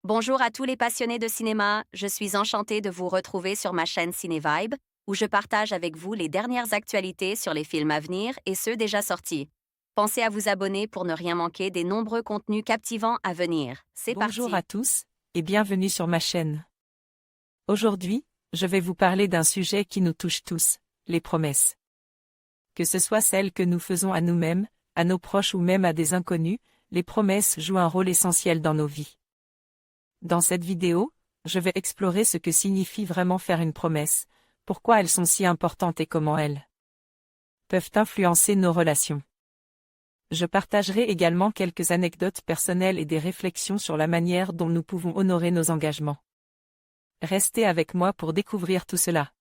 Bonjour à tous les passionnés de cinéma, je suis enchantée de vous retrouver sur ma chaîne CinéVibe, où je partage avec vous les dernières actualités sur les films à venir et ceux déjà sortis. Pensez à vous abonner pour ne rien manquer des nombreux contenus captivants à venir. C'est Bonjour parti! à tous, et bienvenue sur ma chaîne. Aujourd'hui, je vais vous parler d'un sujet qui nous touche tous, les promesses. Que ce soit celles que nous faisons à nous-mêmes, à nos proches ou même à des inconnus, les promesses jouent un rôle essentiel dans nos vies. Dans cette vidéo, je vais explorer ce que signifie vraiment faire une promesse, pourquoi elles sont si importantes et comment elles peuvent influencer nos relations. Je partagerai également quelques anecdotes personnelles et des réflexions sur la manière dont nous pouvons honorer nos engagements. Restez avec moi pour découvrir tout cela.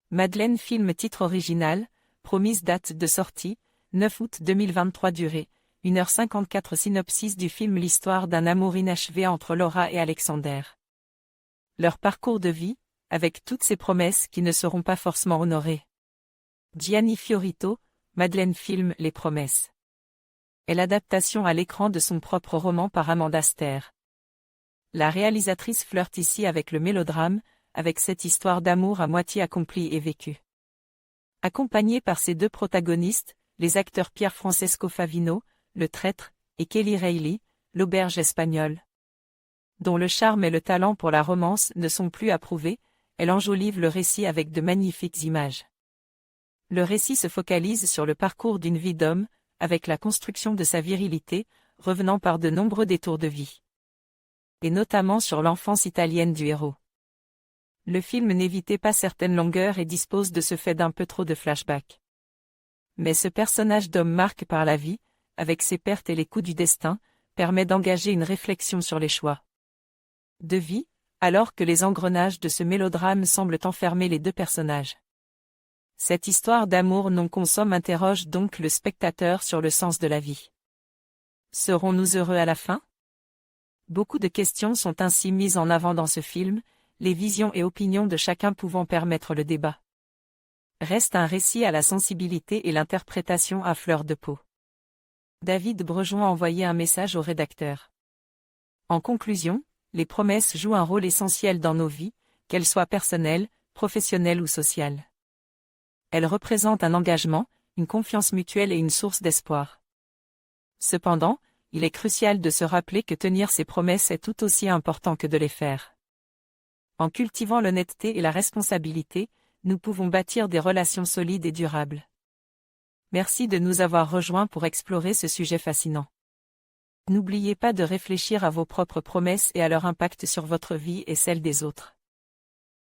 Madeleine film titre original, Promise date de sortie, 9 août 2023 durée, 1h54 synopsis du film l'histoire d'un amour inachevé entre Laura et Alexander. Leur parcours de vie, avec toutes ces promesses qui ne seront pas forcément honorées. Gianni Fiorito, Madeleine film Les promesses. Est l'adaptation à l'écran de son propre roman par Amanda Ster. La réalisatrice flirte ici avec le mélodrame, avec cette histoire d'amour à moitié accomplie et vécue. Accompagnée par ses deux protagonistes, les acteurs Pierre Francesco Favino, le traître, et Kelly Reilly, l'auberge espagnole, dont le charme et le talent pour la romance ne sont plus à prouver, elle enjolive le récit avec de magnifiques images. Le récit se focalise sur le parcours d'une vie d'homme, avec la construction de sa virilité, revenant par de nombreux détours de vie. Et notamment sur l'enfance italienne du héros. Le film n'évitait pas certaines longueurs et dispose de ce fait d'un peu trop de flashbacks. Mais ce personnage d'homme marqué par la vie, avec ses pertes et les coups du destin, permet d'engager une réflexion sur les choix de vie, alors que les engrenages de ce mélodrame semblent enfermer les deux personnages. Cette histoire d'amour non consomme interroge donc le spectateur sur le sens de la vie. Serons-nous heureux à la fin? Beaucoup de questions sont ainsi mises en avant dans ce film, les visions et opinions de chacun pouvant permettre le débat. Reste un récit à la sensibilité et l'interprétation à fleur de peau. David Brejon a envoyé un message au rédacteur. En conclusion, les promesses jouent un rôle essentiel dans nos vies, qu'elles soient personnelles, professionnelles ou sociales. Elles représentent un engagement, une confiance mutuelle et une source d'espoir. Cependant, il est crucial de se rappeler que tenir ses promesses est tout aussi important que de les faire. En cultivant l'honnêteté et la responsabilité, nous pouvons bâtir des relations solides et durables. Merci de nous avoir rejoints pour explorer ce sujet fascinant. N'oubliez pas de réfléchir à vos propres promesses et à leur impact sur votre vie et celle des autres.